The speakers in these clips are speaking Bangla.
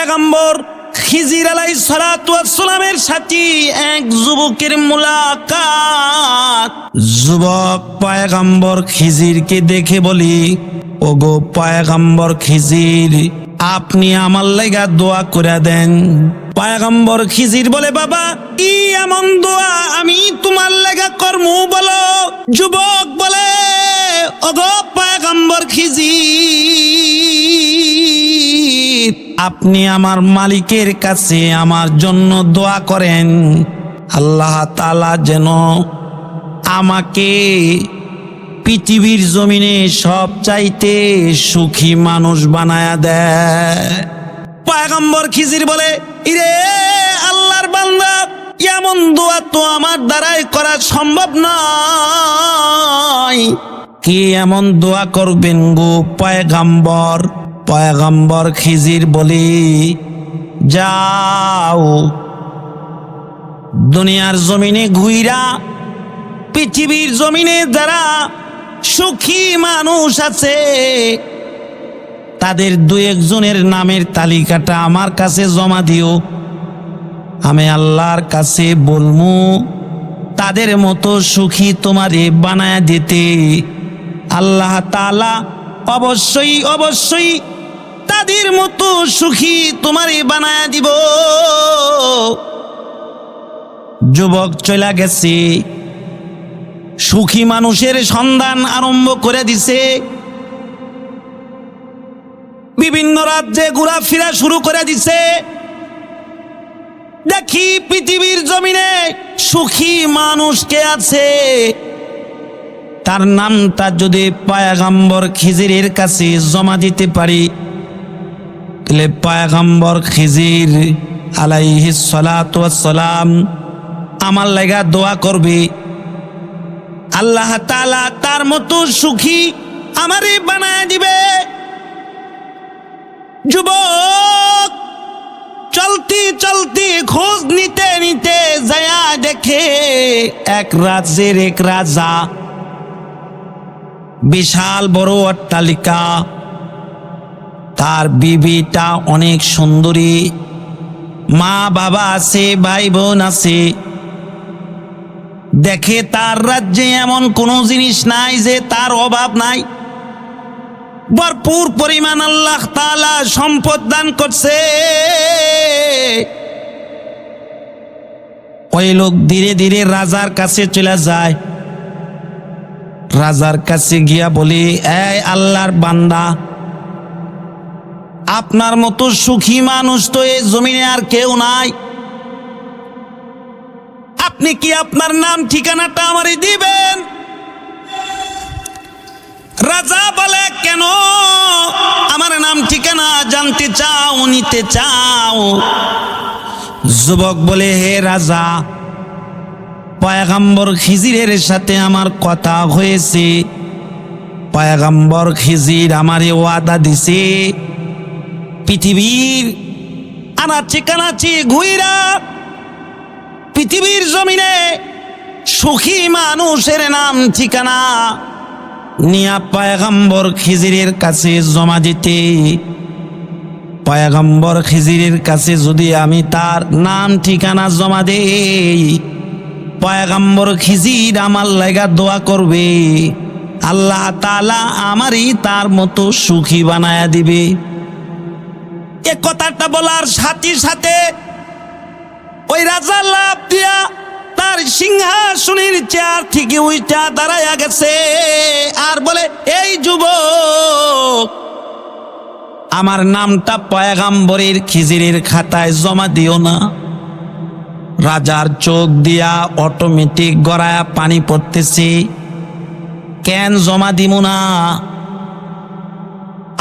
পয়গম্বর খিজির আলাইহিস সালাতু ওয়াস সালামের সাথে এক যুবকের মুলাকাত। যুবক পয়গম্বর খিজিরকে দেখে বলি, ওগো পয়গম্বর খিজির, আপনি আমার লাগা দোয়া করে দেন। পয়গম্বর খিজির বলে, বাবা কি এমন দোয়া আমি তোমার লাগা করমু বলো? যুবক বলে, ওগো পয়গম্বর খিজির, আপনি আমার মালিকের কাছে আমার জন্য দোয়া করেন, আল্লাহ তাআলা যেন আমাকে পৃথিবীর জমিনে সবচাইতে সুখী মানুষ বানায়া দেয়। পয়গম্বর খিজির বলে, ইরে আল্লাহর বান্দা, এমন দোয়া তো আমার দ্বারাই করা সম্ভব নয়। কি এমন দোয়া করবেন গো পয়গম্বর? পয়গম্বর খিজির বলি, যাও দুনিয়ার জমিনে ঘুইরা পৃথিবীর জমিনে যারা সুখী মানুষ আছে তাদের দুই একজনের নামের তালিকাটা আমার কাছে জমা দিও। আমি আল্লাহর কাছে বলমু তাদের মতো সুখী তোমারে বানায়া দিতে। আল্লাহ তাআলা অবশ্যই অবশ্যই তাদের মতো সুখী তোমারে বানায়া দিব। যুবক চলে গেছে, সুখী মানুষের সন্ধান আরম্ভ করে দিছে। বিভিন্ন রাজ্যে ঘোরাফেরা শুরু করে দিছে। দেখি পৃথিবীর জমিনে সুখী মানুষ কে আছে, তার নামটা যদি পয়গম্বর খিজিরের কাছে জমা দিতে পারি, তাহলে পয়গম্বর খিজির আলাইহিস সালাতু ওয়াস সালাম আমার লাগা দোয়া করবে, আল্লাহ তাআলা তার মতো সুখী আমারে বানায় দিবে। যুবক চলতে চলতে খোঁজ নিতে নিতে যায়া দেখে এক রাজ্যের এক রাজা, বিশাল বড় অট্টালিকা, তার বিবিটা অনেক সুন্দরী, মা বাবা আছে, ভাই বোন আছে। দেখে তার রাজ্যে এমন কোনো জিনিস নাই যে তার অভাব নাই, ভরপুর পরিমাণ আল্লাহ তাআলা সম্পদ দান করছে। ওই লোক ধীরে ধীরে রাজার কাছে চলে যায়। রাজার কাছে গিয়া বলি, এই আল্লাহর বান্দা, আপনার মতো সুখী মানুষ তো এই জমিনে আর কেউ নাই, আপনি কি আপনার নাম ঠিকানাটা আমারে দিবেন? রাজা বলে, কেন আমার নাম ঠিকানা জানতে চাও, নিতে চাও? যুবক বলে, হে রাজা, পয়গম্বর খিজিরের সাথে আমার কথা হয়েছে। পয়গম্বর খিজির আমারে ওয়াদা দিছে, পৃথিবীর আনাচে কানাচে ঘুইরা পৃথিবীর জমিনে সুখী মানুষের নাম ঠিকানা নিয়া পয়গম্বর খিজিরের কাছে জমা দিতে। পয়গম্বর খিজিরের কাছে যদি আমি তার নাম ঠিকানা জমা দেই, পয়গম্বর খিজির আমার লাগা দোয়া করবে, আল্লাহ তাআলা আমারই তার মতো সুখী বানায়া দিবে। এ কথাটা বলার সাথে সাথে ওই রাজা লাফ দিয়া তার সিংহাসনের চেয়ার থেকে উইটা দাঁড়ায়া গেছে আর বলে, এই যুবক, আমার নামটা পয়গম্বরের খিজিরের খাতায় জমা দিও না। রাজার চোখ দিয়া অটোমেটিক গড়ায়া পানি পড়তেছে, কেন জমা দিব না?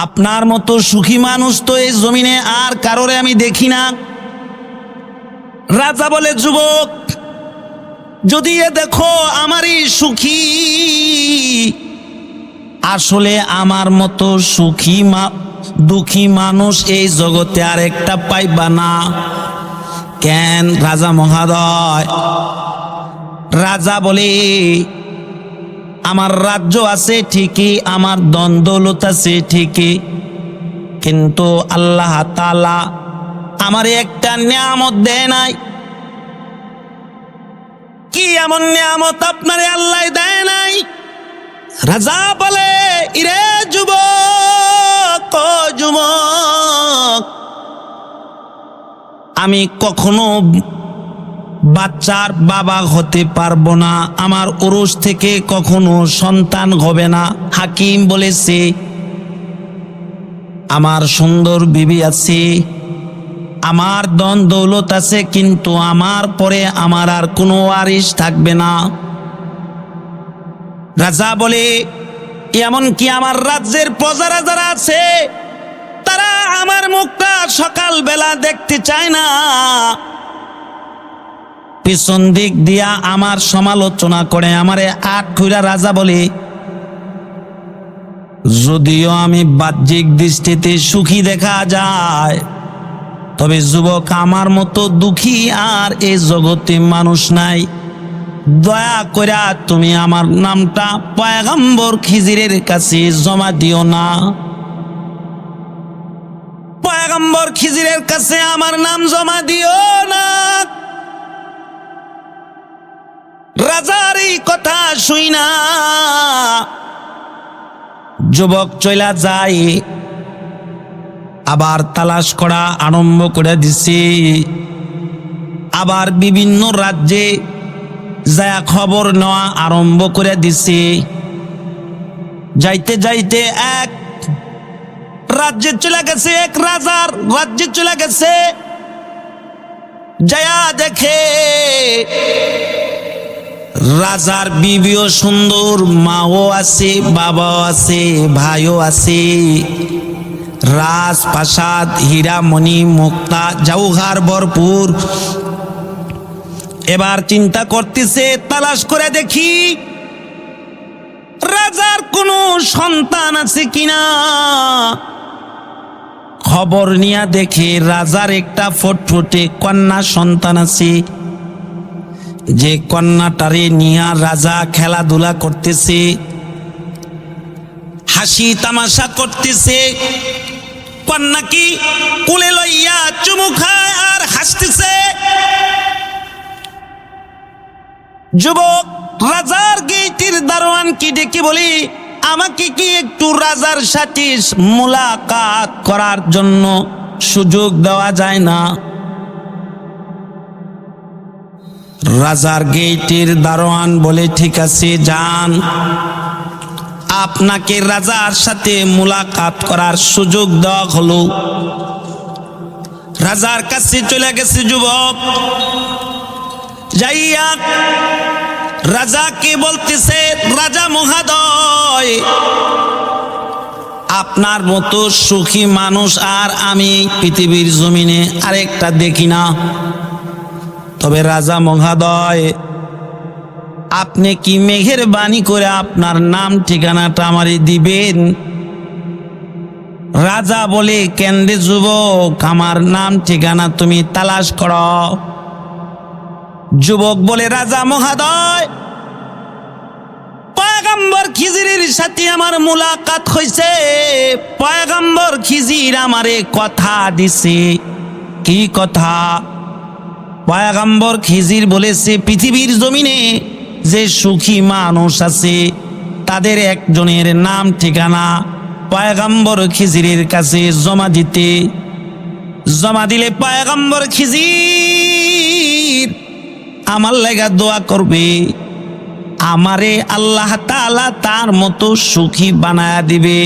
আপনার মতো সুখী মানুষ তো এই জমিনে আর কারোরে আমি দেখি না। রাজা বলে, যুবক, যদি এ দেখো আমারই সুখী, আসলে আমার মতো সুখী দুঃখী মানুষ এই জগতে আর একটা পাইবা না। কেন রাজা মহাদয়? রাজা বলে, আমার রাজ্য আছে ঠিকই, আমার ধন দৌলত আছে ঠিকই, কিন্তু আল্লাহ তাআলা আমারে একটা নিয়ামত দেয় নাই? কি এমন নিয়ামত আপনারে আল্লাহ দেয় নাই? রাজা বলে, ইরে যুবক, ও যুবক, আমি কখনো বাচ্চার বাবা হতে পারবো না, আমার উরুস থেকে কখনো সন্তান হবে না। হাকিম বলেছে, আমার সুন্দর বিবি আছে, আমার ধন দৌলত আছে, কিন্তু আমার পরে আমার আর কোনো ওয়ারিশ থাকবে না। রাজা বলে, এমনকি আমার রাজ্যের প্রজারা যারা আছে তারা আমার মুখটা সকালবেলা দেখতে চায় না, পিছন দিক দিয়া আমার সমালোচনা করে, আমারে আট খুইরা। রাজা বলে, যদিও আমি বাহ্যিক দৃষ্টিতে সুখী দেখা যায়, তবে যুবক, আমার মতো দুঃখী আর এই জগতে মানুষ নাই। দয়া কইরা তুমি আমার নামটা পয়গম্বর খিজিরের কাছে জমা দিও না। পয়গম্বর খিজিরের কাছে আমার নাম জমা দিও না। রাজার এই কথা শুই না যুবক চইলা যায়। আবার তালাশ করা আরম্ভ করে দিছে, আবার বিভিন্ন রাজ্যে যা খবর নেওয়া আরম্ভ করে দিছে। যাইতে যাইতে এক রাজ্যে চলে গেছে, এক রাজার রাজ্যে চলে গেছে। যায়া দেখে রাজার বিবিও সুন্দর, মাও আছে, বাবাও আছে, ভাইও আছে, রাজপ্রাসাদ হীরামণি মুক্তা জওহর ভরপুর। এবার চিন্তা করতেছে, তালাশ করে দেখি রাজার কোনো সন্তান আছে কিনা। খবর নিয়ে দেখে রাজার একটা ফুটফুটে কন্যা সন্তান আছে, যে কন্যাটারে নিয়ে রাজা খেলাধুলা করতেছে, হাসি তামাশা করতেছে। কন্যা কি কোলে লইয়া চুমু খায় আর হাসতেছে। যুবক রাজার গেটের দারোয়ান কি ডেকে বলি, আমাকে কি একটু রাজার সাথে মুলাকাত করার জন্য সুযোগ দেওয়া যায় না? রাজার গেটের দারোয়ান বলে, ঠিক আছে, যান, আপনাকে রাজার সাথে মুলাকাত করার সুযোগ দেওয়া হলো। রাজার কাছে চলে গেছে যুবক, যাইয়া রাজাকে বলতেছে, রাজা মহোদয়, আপনার মতো সুখী মানুষ আর আমি পৃথিবীর জমিনে আরেকটা দেখি না। তবে রাজা মহোদয়, আপনি কি মেহেরবানি করে আপনার নাম ঠিকানাটা আমারে দিবেন? রাজা বলে, কেন্দ্রে যুবক, আমার নাম ঠিকানা তুমি তালাশ করো। যুবক বলে, রাজা মহোদয়, পয়গম্বর খিজিরের সাথে আমার মুলাকাত হইছে, পয়গম্বর খিজির আমারে কথা দিছে। কি কথা? পয়গম্বর খিজির বলেছে, পৃথিবীর জমিনে যে সুখী মানুষ আছে তাদের একজনের নাম ঠিকানা পয়গম্বর খিজিরের কাছে জমা দিতে। জমা দিলে পয়গম্বর খিজির আমার লাগা দোয়া করবে, আমারে আল্লাহ তাআলা তার মতো সুখী বানায়া দিবে।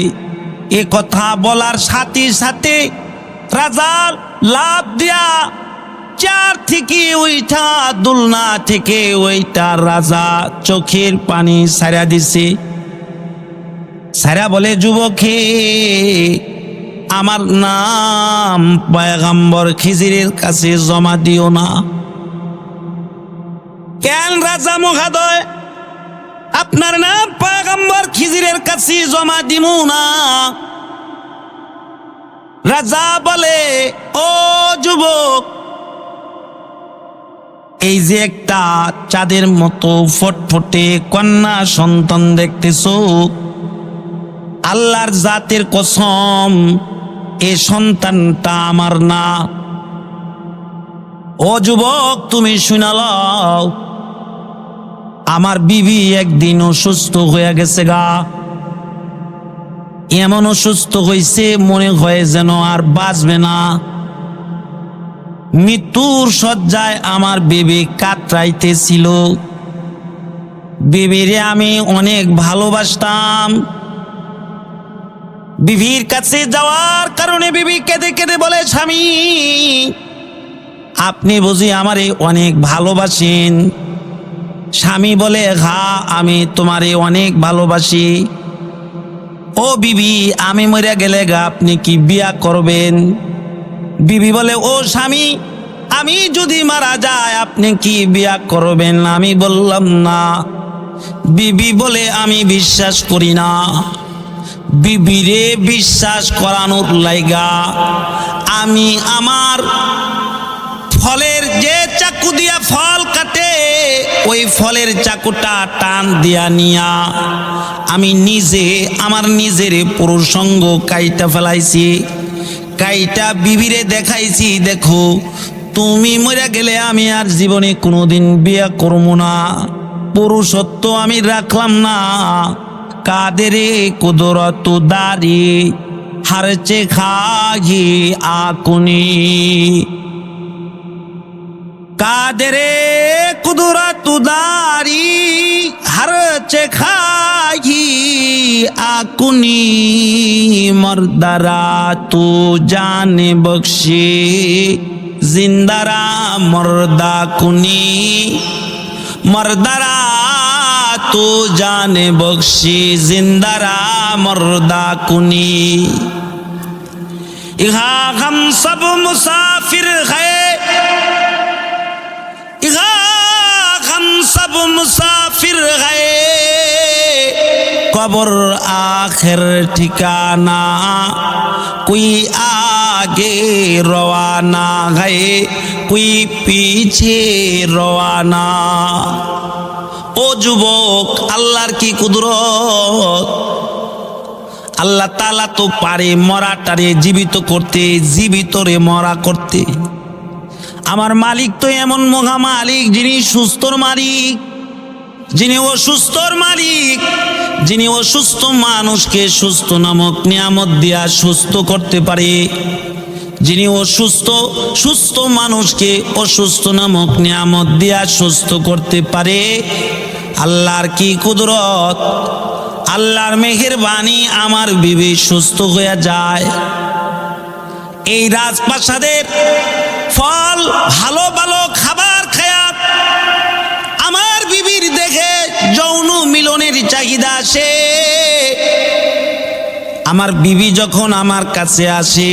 এ কথা বলার সাথে সাথে রাজার লাভ দিয়া চার থেকে ওইটা দুলনা থেকে ওইটা রাজা চোখের পানি সারা দিছে। সারা বলে, যুবকে, আমার নাম পয়গম্বর খিজিরের কাছে জমা দিও না। কেন রাজা মহোদয়, আপনার নাম পয়গম্বর খিজিরের কাছে জমা দিমু না? রাজা বলে, ও যুবক, এই যে একটা চাঁদের মতো ফটফটে কন্যা সন্তান দেখতেছো, আল্লাহর জাতের কসম, এ সন্তানটা আমার না। ও যুবক, তুমি শুনে লও, আমার বিবি একদিন অসুস্থ হয়ে গেছে গা। এমন অসুস্থ হয়েছে মনে হয় যেন আর বাঁচবে না। মৃত্যুর শয্যায় আমার বিবি কাতরাইতেছিল। বিবিরে আমি অনেক ভালোবাসতাম। বিবির কাছে যাওয়ার কারণে বিবি কেঁদে কেঁদে বলে, স্বামী, আপনি বুঝি আমারে অনেক ভালোবাসেন? স্বামী বলে, হ্যাঁ, আমি তোমারে অনেক ভালোবাসি। ও বিবি, আমি মরে গেলে গা আপনি কি বিয়া করবেন? বিবি বলে, ও স্বামী, আমি যদি মারা যায় আপনি কি বিয়া করবেন? আমি বললাম না। বিবি বলে, আমি বিশ্বাস করি না। বিবিরে বিশ্বাস করানোর লাইগা আমি আমার ফলের যে চাকু দিয়া ফল কাটে ওই ফলের চাকুটা টান দিয়া নিয়া আমি নিজে আমার নিজের পুরুষঙ্গ কাইটা ফেলাইছি। কাইটা বিবিরে দেখাইছি, দেখো, তুমি মরে গেলে আমি আর জীবনে কোনোদিন বিয়া করব না। পুরুষত্ব আমি রাখলাম না। কাদেরে কুদরত দারি হারচে খাহি আকুনি। কাদেরে কুদরত দারি হারচে খাহি আকুনি। মর্দারা তু জানে বখশি জিন্দারা মর্দা কুনি। मर्दारा तू जाने बख्शी जिंदारा मर्दा कुनी। यहाँ हम सब मुसाफिर है, यहाँ हम सब मुसाफिर है। कब्र आखिर ठिकाना, कोई आगे रवाना है, कोई पीछे रवाना। ও যুবক, আল্লাহর কি কুদরত! আল্লাহ তাআলা তো পারে মরাটারে জীবিত করতে, জীবিতরে মরা করতে। আমার মালিক তো এমন মহা মালিক, যিনি সুস্থর মালিক, যিনি অসুস্থর মালিক, যিনি অসুস্থ মানুষকে সুস্থ নামক নিয়ামত দিয়া সুস্থ করতে পারে, যিনি সুস্থ মানুষকে অসুস্থ নামক নিয়ামত দিয়া সুস্থ করতে পারে। আল্লাহর কি কুদরত! আল্লাহর মেহেরবানি, আমার বিবি সুস্থ হয়ে যায়। এই রাজপ্রাসাদের ফল, ভালো ভালো খাবার খায়া আমার বিবির দেখে যৌন মিলনের চাহিদা আসে। আমার বিবি যখন আমার কাছে আসে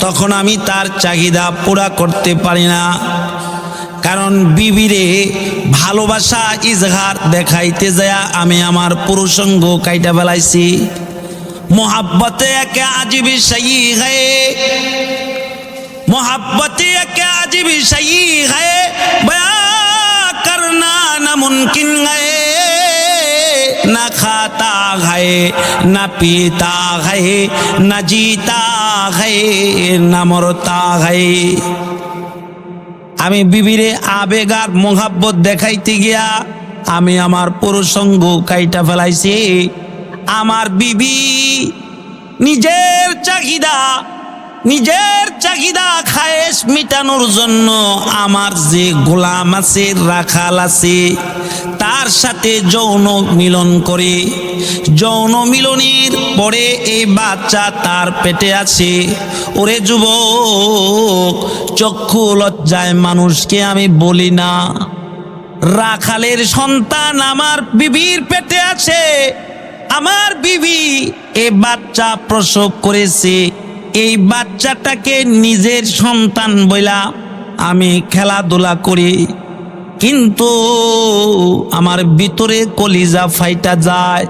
তখন আমি তার চাহিদা পুরা করতে পারি না, কারণ বিবিরে ভালোবাসা ইজহার দেখাইতে যায় আমি আমার পুরুষঙ্গ কাইটা ফেলাইছি। মোহাব্বতে একে আজিবি শায়ী হ্যায়, মোহাব্বতে একে আজিবি শায়ী হ্যায়, বয়া করনা নামুমকিন হ্যায়। ना खाता है ना पीता है ना जीता है ना मरता है। আমি বিবিরে আবেগ আর মোহাব্বত দেখাইতে গিয়া আমি আমার পুরুষঙ্গ কাইটা ফেলাইছি। আমার বিবি নিজের চাহিদা খায়েশ মিটানোর জন্য আমার যে গোলাম আছে, রাখাল আছে, তার সাথে যৌন মিলন করে। যৌন মিলনের পরে এই বাচ্চা তার পেটে আছে। ওরে যুবক, চক্ষু লজ্জায় মানুষকে আমি বলি না, রাখালের সন্তান আমার বিবির পেটে আছে। আমার বিবি এই বাচ্চা প্রসব করেছে। এই বাচ্চাটাকে নিজের সন্তান বইলা আমি খেলাধুলা করি, কিন্তু আমার ভিতরে কলিজা ফাইটা যায়।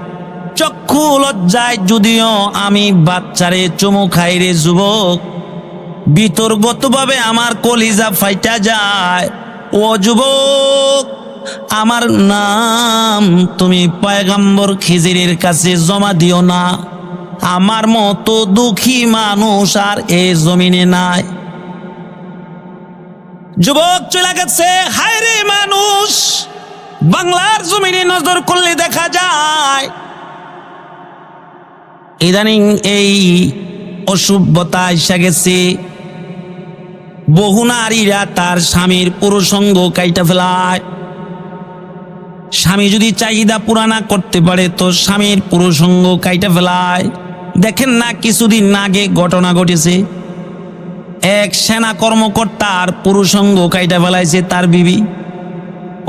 চক্ষু লজ্জায় যদিও আমি বাচ্চারে চুমু খাই রে যুবক, ভিতরগতভাবে আমার কলিজা ফাইটা যায়। ও যুবক, আমার নাম তুমি পয়গম্বর খিজিরের কাছে জমা দিও না। আমার মতো দুঃখী মানুষ আর এ জমিনে নাই। যুবক চলে গেছে। হায় রে মানুষ, বাংলার জমিনে নজর করলে দেখা যায় ইদানিং এই অসভ্যতা এসে গেছে। বহু নারীরা তার স্বামীর পুরুষঙ্গ কাইটা ফেলায়। স্বামী যদি চাহিদা পুরানা করতে পারে তো স্বামীর পুরুষঙ্গ কাইটা ফেলায়। দেখেন না, কিছুদিন আগে ঘটনা ঘটেছে, এক সেনা কর্মকর্তার পুরুষঙ্গ কাইটা ফেলাইছে তার বিবি,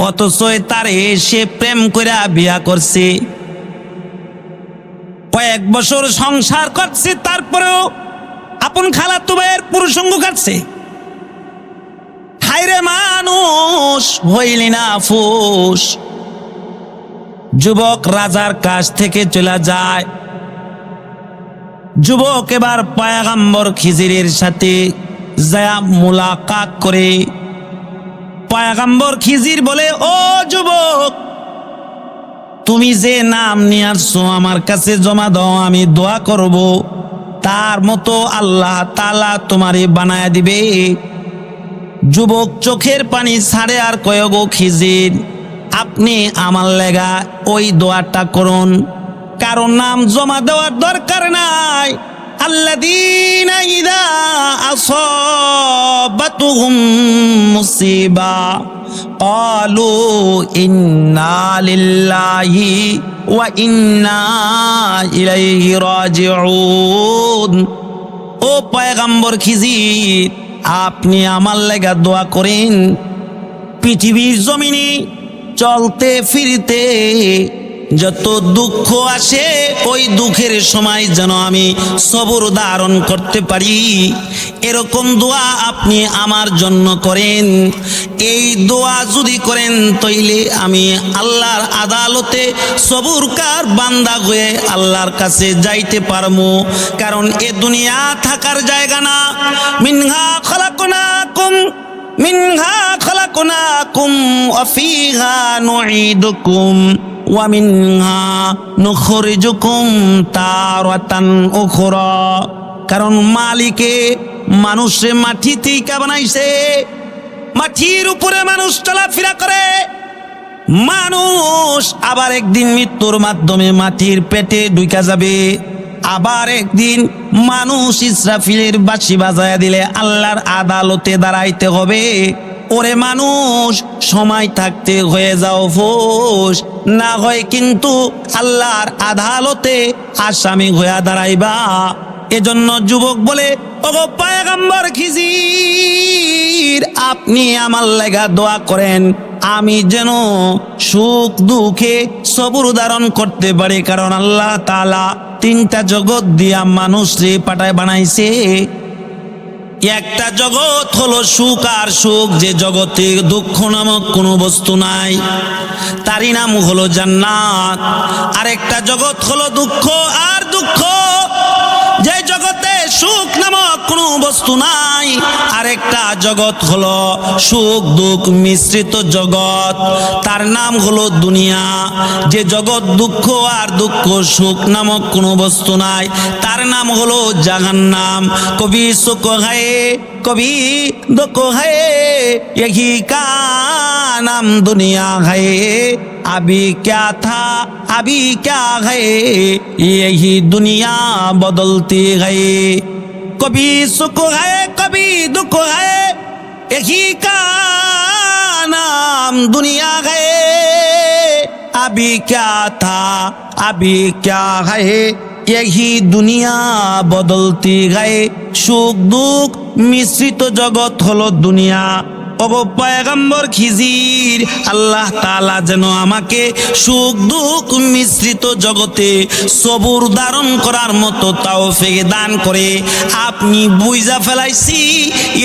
অথচ তারে সে প্রেম করে বিয়া করছে, কয়েক বছর সংসার করছে, তারপরেও আপন খালাতো ভাইয়ের পুরুষঙ্গ কাটছে। হায়রে মানুষ, হইলি না ফুস। যুবক রাজার কাছ থেকে চলে যায়। যুবক এবার পয়গম্বর খিজিরের সাথে যায় মুলাকাত করে। পয়গম্বর খিজির বলে, ও যুবক, তুমি যে নাম নিয়ে আসছো আমার কাছে জমা দাও, আমি দোয়া করব, তার মতো আল্লাহ তাআলা তোমারে বানায় দিবে। যুবক চোখের পানি ছাড়ে আর কয়, গো খিজির, আপনি আমার লেগা ওই দোয়াটা করুন, কারণ নাম জমা দেওয়ার দরকার নাই। আল্লাযীনা ইযা আসাবাতুহুম মুসিবা ক্বালু ইন্না লিল্লাহি ওয়া ইন্না ইলাইহি রাজিউন। ও পয়গম্বর খিজির, আপনি আমার লেগা দোয়া করেন, পৃথিবীর জমিনে চলতে ফিরতে যত দুঃখ আসে ওই দুঃখের সময় যেন আমি সবর ধারণ করতে পারি, এরকম দোয়া আপনি আমার জন্য করেন। এই দোয়া যদি করেন তইলে আমি আল্লাহর আদালতে সবুরকার বান্দা হয়ে আল্লাহর কাছে যাইতে পারবো। কারণ এ দুনিয়া থাকার জায়গা না। মিনহা খলাকনাকুম মিনহা খলাকনাকুম ওয়া ফিহা নুঈদুকুম ওয়া মিনহা নুখরিজুকুম তারাতান উখরা। কারণ মালিকে মানুষে মাটি থেকে বানাইছে, মাটির উপরে মানুষ চলাফেরা করে। মানুষ আবার একদিন মৃত্যুর মাধ্যমে মাটির পেটে ঢুকা যাবে, আবার একদিন মানুষ ইসরাফিলের বাঁশি বাজায়া দিলে আল্লাহর আদালতে দাঁড়াইতে হবে। ওরে মানুষ, সময় থাকতে হয়ে যাও ফোস, না হয় কিন্তু আল্লাহর আদালতে আসামি হয়ে দাঁড়াইবা। এজন্য যুবক বলে, ওগো পয়গম্বর খিজির, আপনি আমার লেগা দোয়া করেন, আমি যেন সুখ দুঃখে সবর ধারণ করতে পারি। কারণ আল্লাহ তাআলা তিনটা জগৎ দিয়া মানুষরে পাঠায় বানাইছে। একটা জগৎ হলো সুখ আর সুখ, যে জগতে দুঃখ নামক কোনো বস্তু নাই, তারই নাম হলো জান্নাত। আরেকটা জগৎ হলো দুঃখ আর দুঃখ, যে জগতে সুখ নামক কোনো বস্তু নাই। আরেকটা জগৎ হলো সুখ দুঃখ মিশ্রিত জগৎ, তার নাম হলো দুনিয়া। যে জগৎ দুঃখ আর দুঃখ সুখ নামক কোনো বস্তু নাই, তার নাম হলো জাহান্নাম। কবি সুখ হায় কবি দুঃখ হায়, यही का नाम दुनिया है। अभी क्या था अभी क्या है, यही दुनिया बदलती है। कभी सुख है कभी दुख है, यही का नाम दुनिया है। अभी क्या था अभी क्या है, यही दुनिया बदलती है। সুখ দুঃখ মিশ্রিত জগৎ হলো দুনিয়া। ওগো পয়গম্বর খিজির, আল্লাহ তাআলা যেন আমাকে সুখ দুঃখ মিশ্রিত জগতে সবুর ধারণ করার মতো তৌফিক দান করে। আপনি বুঝা ফেলাইছি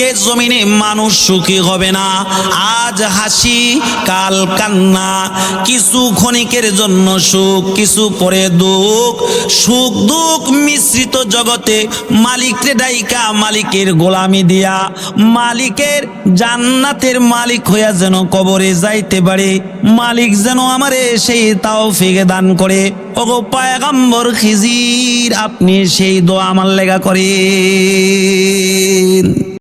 এ জমিনে মানুষ সুখী হবে না। আজ হাসি কাল কান্না, কিছু ক্ষণিকের জন্য সুখ, কিছু পরে দুঃখ। সুখ দুঃখ মিশ্রিত জগতে মালিকরে ডাইকা মালিকের গোলামি দিয়া মালিকের জান্নাতের মালিক হইয়া যেন কবরে যাইতে পারে। মালিক যেন আমারে সেই তৌফিক দান করে। ওগো পয়গম্বর খিজির, আপনি সেই দোয়া আমার লেগা করেন।